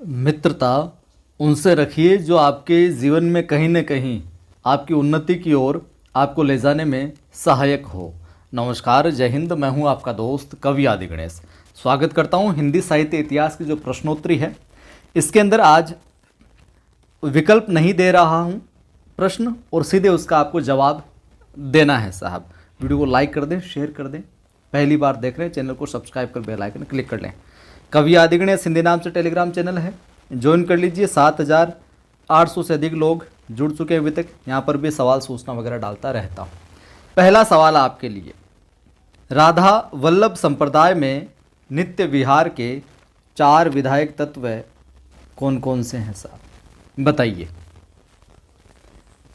मित्रता उनसे रखिए जो आपके जीवन में कहीं न कहीं आपकी उन्नति की ओर आपको ले जाने में सहायक हो। नमस्कार, जय हिंद। मैं हूं आपका दोस्त कवि आदि गणेश। स्वागत करता हूं हिंदी साहित्य इतिहास की जो प्रश्नोत्तरी है, इसके अंदर आज विकल्प नहीं दे रहा हूं प्रश्न, और सीधे उसका आपको जवाब देना है साहब। वीडियो को लाइक कर दें, शेयर कर दें। पहली बार देख रहे हैं चैनल को सब्सक्राइब कर बेल आइकन क्लिक कर लें। कवि आदि गणेश हिंदी नाम से टेलीग्राम चैनल है, ज्वाइन कर लीजिए। 7,800 से अधिक लोग जुड़ चुके हैं अभी तक। यहाँ पर भी सवाल सूचना वगैरह डालता रहता हूँ। पहला सवाल आपके लिए, राधा वल्लभ संप्रदाय में नित्य विहार के 4 विधायक तत्व कौन कौन से हैं साहब, बताइए।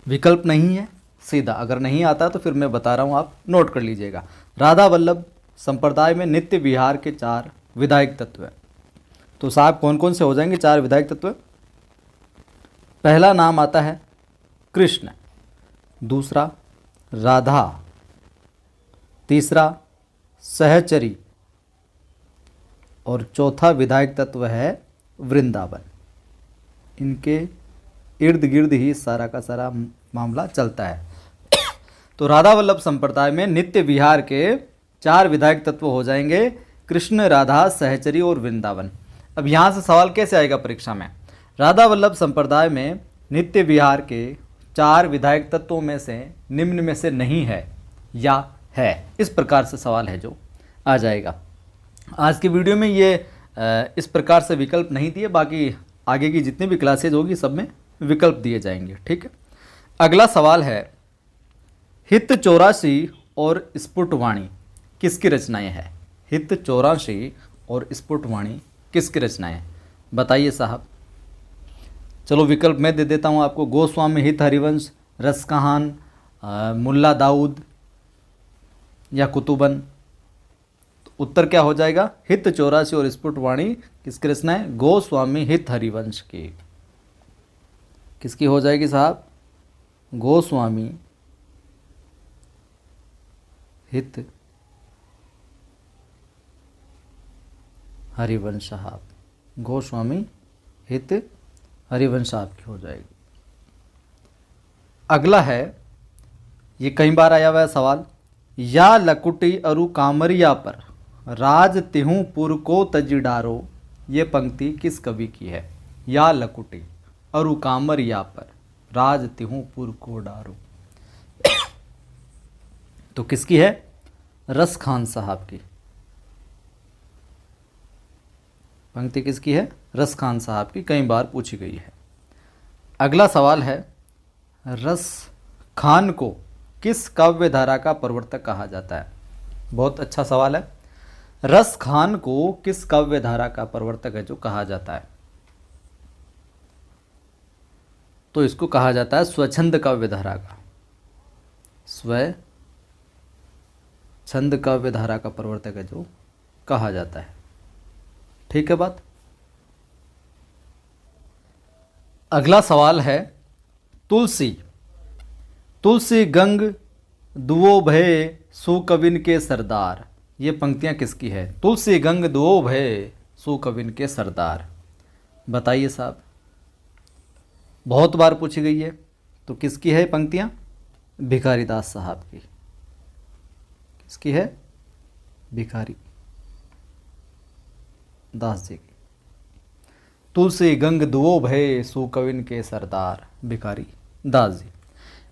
विकल्प नहीं है, सीधा। अगर नहीं आता तो फिर मैं बता रहा हूँ, आप नोट कर लीजिएगा। राधा वल्लभ संप्रदाय में नित्य विहार के 4 विधायक तत्व हैं। तो साहब कौन कौन से हो जाएंगे 4 विधायक तत्व? पहला नाम आता है कृष्ण, दूसरा राधा, तीसरा सहचरी, और चौथा विधायक तत्व है वृंदावन। इनके इर्द गिर्द ही सारा का सारा मामला चलता है। तो राधा वल्लभ संप्रदाय में नित्य विहार के 4 विधायक तत्व हो जाएंगे कृष्ण, राधा, सहचरी और वृंदावन। अब यहाँ से सवाल कैसे आएगा परीक्षा में? राधा वल्लभ संप्रदाय में नित्य विहार के 4 विधायक तत्वों में से निम्न में से नहीं है या है, इस प्रकार से सवाल है जो आ जाएगा। आज की वीडियो में ये इस प्रकार से विकल्प नहीं दिए, बाकी आगे की जितनी भी क्लासेज होगी सब में विकल्प दिए जाएंगे, ठीक है। अगला सवाल है, हित 84 और स्फुटवाणी किसकी रचनाएं हैं? हित 84 और स्फुटवाणी किसकी रचनाएं हैं, बताइए साहब। चलो विकल्प मैं दे देता हूँ आपको। गोस्वामी हित हरिवंश, रसकहान, मुल्ला दाऊद या कुतुबन। तो उत्तर क्या हो जाएगा? हित 84 और स्फुटवाणी किसकी रचना है? गोस्वामी हित हरिवंश की। किसकी हो जाएगी साहब? गोस्वामी हित हरिवंश साहब। गोस्वामी हित हरिवंश साहब की हो जाएगी। अगला है, ये कई बार आया हुआ है सवाल, या लकुटी अरु कामरिया पर राज तिहु पुर को तजी डारो। ये पंक्ति किस कवि की है? या लकुटी अरु कामरिया पर राज तिहु पुर को डारो। तो किसकी है? रसखान साहब की। पंक्ति किसकी है? रसखान साहब की, कई बार पूछी गई है। अगला सवाल है, रसखान को किस काव्य धारा का प्रवर्तक कहा जाता है? बहुत अच्छा सवाल है। रसखान को किस काव्य धारा का प्रवर्तक है जो कहा जाता है? तो इसको कहा जाता है स्वच्छंद काव्य धारा का। स्वच्छंद काव्य धारा का प्रवर्तक है जो कहा जाता है, ठीक है बात। अगला सवाल है, तुलसी तुलसी गंग दुओ भय सुकविन के सरदार। ये पंक्तियां किसकी है? तुलसी गंग दुओ भय सुकविन के सरदार, बताइए साहब। बहुत बार पूछी गई है, तो किसकी है पंक्तियां? भिखारी दास साहब की। किसकी है? भिखारी दास जी की। तुलसी गंग दुओ भय सुकविन के सरदार, भिखारी दास जी।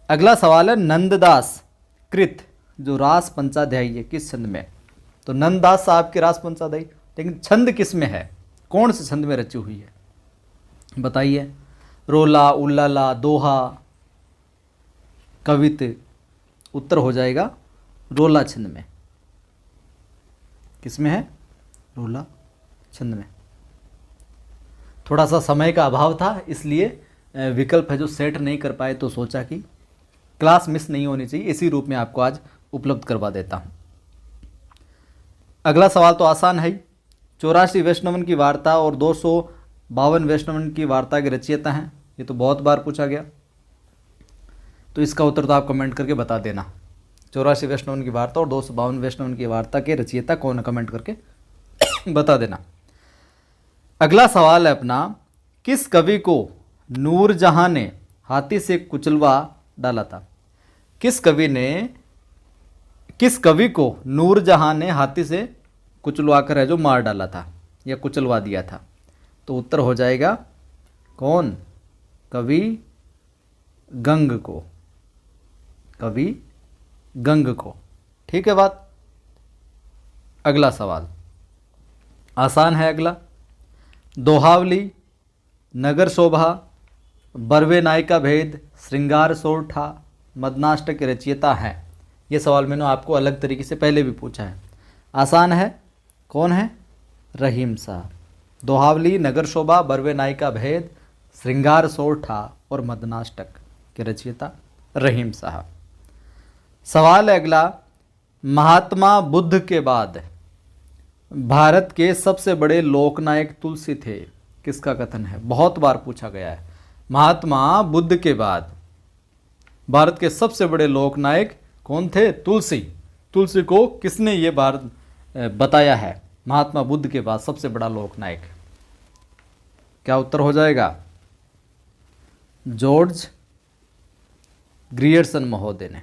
अगला सवाल है, नंददास कृत जो रास पंचाध्यायी है किस छंद में? तो नंददास साहब की रास पंचाध्यायी, लेकिन छंद किस में है? कौन से छंद में रची हुई है, बताइए। रोला, उल्लाला, दोहा, कवित। उत्तर हो जाएगा रोला छंद में। किस में है? रोला छंद में। थोड़ा सा समय का अभाव था, इसलिए विकल्प है जो सेट नहीं कर पाए, तो सोचा कि क्लास मिस नहीं होनी चाहिए, इसी रूप में आपको आज उपलब्ध करवा देता हूं। अगला सवाल तो आसान है। 84 वैष्णवन की वार्ता और 252 वैष्णवन की वार्ता के रचयिता हैं। ये तो बहुत बार पूछा गया, तो इसका उत्तर तो आप कमेंट करके बता देना। 84 वैष्णवन की वार्ता और 252 वैष्णवन की वार्ता के रचयिता कौन है, कमेंट करके बता देना। अगला सवाल है अपना, किस कवि को नूरजहां ने हाथी से कुचलवा डाला था? किस कवि को नूरजहां ने हाथी से कुचलवा कर है जो मार डाला था या कुचलवा दिया था? तो उत्तर हो जाएगा कौन? कवि गंग को। कवि गंग को। ठीक है बात। अगला सवाल आसान है। अगला, दोहावली, नगर शोभा, बरवे नायिका भेद, श्रृंगार सोरठा, मदनाष्टक के रचयिता हैं। ये सवाल मैंने आपको अलग तरीके से पहले भी पूछा है। आसान है। कौन है? रहीम साहब। दोहावली, नगर शोभा, बरवे नायिका भेद, श्रृंगार सोरठा और मदनाष्टक के रचयिता रहीम साहब। सवाल है अगला, महात्मा बुद्ध के बाद भारत के सबसे बड़े लोकनायक तुलसी थे, किसका कथन है? बहुत बार पूछा गया है। महात्मा बुद्ध के बाद भारत के सबसे बड़े लोकनायक कौन थे? तुलसी। तुलसी को किसने ये बार बताया है? महात्मा बुद्ध के बाद सबसे बड़ा लोकनायक। क्या उत्तर हो जाएगा? जॉर्ज ग्रियर्सन महोदय ने।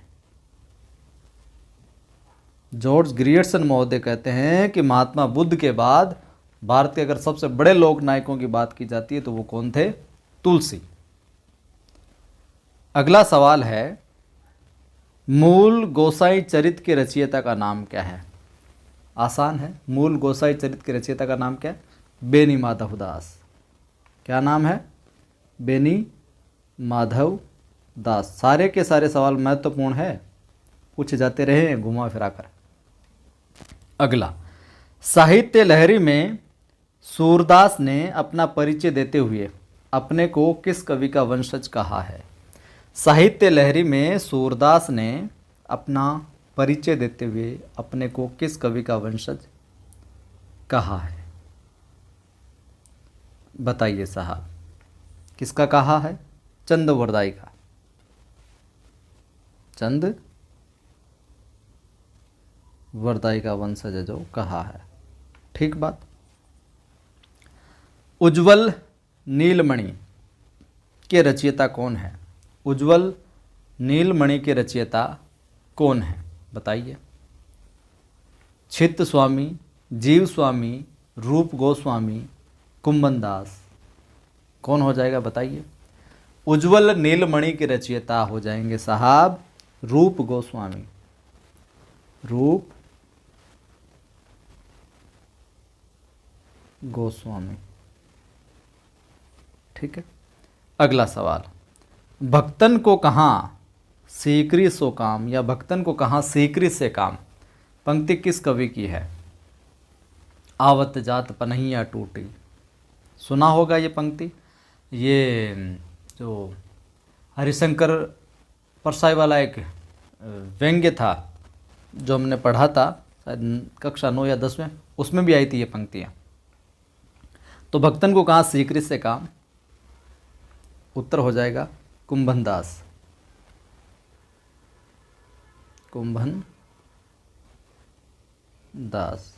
जॉर्ज ग्रियर्सन महोदय कहते हैं कि महात्मा बुद्ध के बाद भारत के अगर सबसे बड़े लोक नायकों की बात की जाती है तो वो कौन थे? तुलसी। अगला सवाल है, मूल गोसाई चरित के रचयिता का नाम क्या है? आसान है। मूल गोसाई चरित के रचयिता का नाम क्या है? बेनी माधव दास। क्या नाम है? बेनी माधव दास। सारे के सारे सवाल महत्वपूर्ण है, पूछे जाते रहे घुमा फिरा कर। अगला, साहित्य लहरी में सूरदास ने अपना परिचय देते हुए अपने को किस कवि का वंशज कहा है? साहित्य लहरी में सूरदास ने अपना परिचय देते हुए अपने को किस कवि का वंशज कहा है? बताइए साहब, किसका कहा है? चंद वरदाई का। चंद वरदाई का वंशज जो कहा है। ठीक बात। उज्ज्वल नीलमणि के रचयिता कौन है? उज्ज्वल नीलमणि के रचयिता कौन है? बताइए। छित्त स्वामी, जीव स्वामी, रूप गोस्वामी, कुंभन दास। कौन हो जाएगा? बताइए। उज्ज्वल नीलमणि के रचयिता हो जाएंगे साहब रूप गोस्वामी। रूप गोस्वामी। ठीक है। अगला सवाल, भक्तन को कहाँ सीकरी सो काम या भक्तन को कहाँ सीकरी से काम पंक्ति किस कवि की है? आवत जात पनहिया टूटी। सुना होगा ये पंक्ति। ये जो हरिशंकर परसाई वाला एक व्यंग्य था जो हमने पढ़ा था शायद कक्षा 9 या 10 में, उसमें भी आई थी ये पंक्तियाँ। तो भक्तन को कहाँ सीकरी से काम? उत्तर हो जाएगा कुंभन दास। कुंभन दास।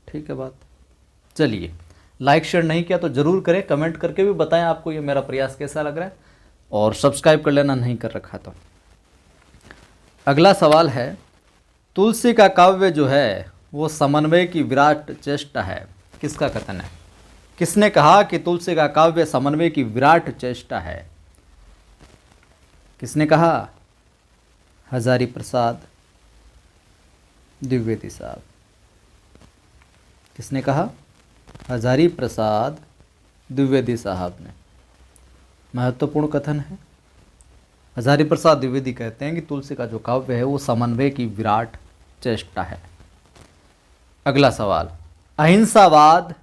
ठीक है बात। चलिए, लाइक शेयर नहीं किया तो ज़रूर करें, कमेंट करके भी बताएं आपको ये मेरा प्रयास कैसा लग रहा है, और सब्सक्राइब कर लेना नहीं कर रखा तो। अगला सवाल है, तुलसी का काव्य जो है वो समन्वय की विराट चेष्टा है, किसका कथन है? किसने कहा कि तुलसी का काव्य समन्वय की विराट चेष्टा है? किसने कहा? हजारी प्रसाद द्विवेदी साहब। किसने कहा? हजारी प्रसाद द्विवेदी साहब ने। महत्वपूर्ण कथन है। हजारी प्रसाद द्विवेदी कहते हैं कि तुलसी का जो काव्य है वो समन्वय की विराट चेष्टा है। अगला सवाल, अहिंसावाद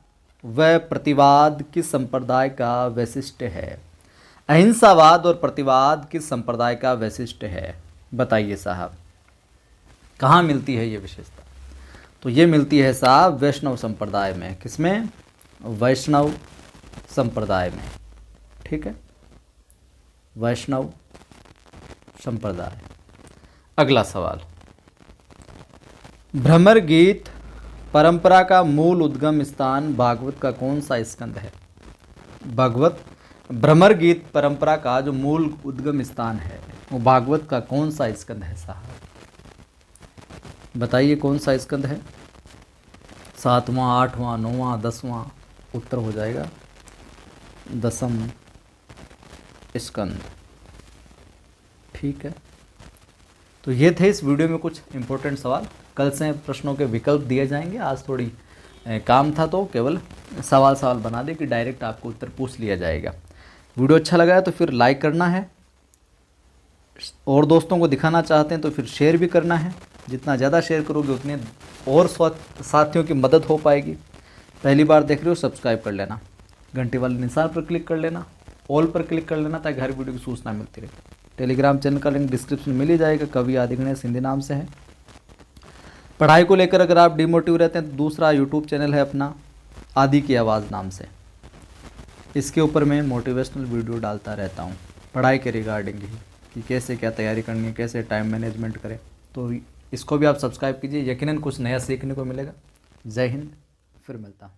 व प्रतिवाद किस संप्रदाय का वैशिष्ट्य है? अहिंसावाद और प्रतिवाद किस संप्रदाय का वैशिष्ट्य है? बताइए साहब, कहाँ मिलती है ये विशेषता? तो ये मिलती है साहब वैष्णव संप्रदाय में। किसमें? वैष्णव संप्रदाय में। ठीक है, वैष्णव संप्रदाय। अगला सवाल, भ्रमर गीत परंपरा का मूल उद्गम स्थान भागवत का कौन सा स्कंद है? भागवत भ्रमर गीत परंपरा का जो मूल उद्गम स्थान है वो भागवत का कौन सा स्कंद है साहब? बताइए कौन सा स्कंद है? 7वां, 8वां, 9वां, 10वां? उत्तर हो जाएगा 10म स्कंद। ठीक है, तो ये थे इस वीडियो में कुछ इंपॉर्टेंट सवाल। कल से प्रश्नों के विकल्प दिए जाएंगे। आज थोड़ी काम था तो केवल सवाल बना दे कि डायरेक्ट आपको उत्तर पूछ लिया जाएगा। वीडियो अच्छा लगा है तो फिर लाइक करना है, और दोस्तों को दिखाना चाहते हैं तो फिर शेयर भी करना है। जितना ज़्यादा शेयर करोगे उतने और साथियों की मदद हो पाएगी। पहली बार देख रहे हो सब्सक्राइब कर लेना, घंटे वाले निशान पर क्लिक कर लेना, ऑल पर क्लिक कर लेना ताकि हर वीडियो की सूचना मिलती रहे। टेलीग्राम चैनल का लिंक डिस्क्रिप्शन में मिल ही जाएगा, कवि आदि गणेश हिंदी नाम से है। पढ़ाई को लेकर अगर आप डिमोटिव रहते हैं तो दूसरा यूट्यूब चैनल है अपना आदि की आवाज़ नाम से, इसके ऊपर मैं मोटिवेशनल वीडियो डालता रहता हूँ पढ़ाई के रिगार्डिंग ही, कि कैसे क्या तैयारी करनी है, कैसे टाइम मैनेजमेंट करें। तो इसको भी आप सब्सक्राइब कीजिए, यकीनन कुछ नया सीखने को मिलेगा। जय हिंद, फिर मिलता हूँ।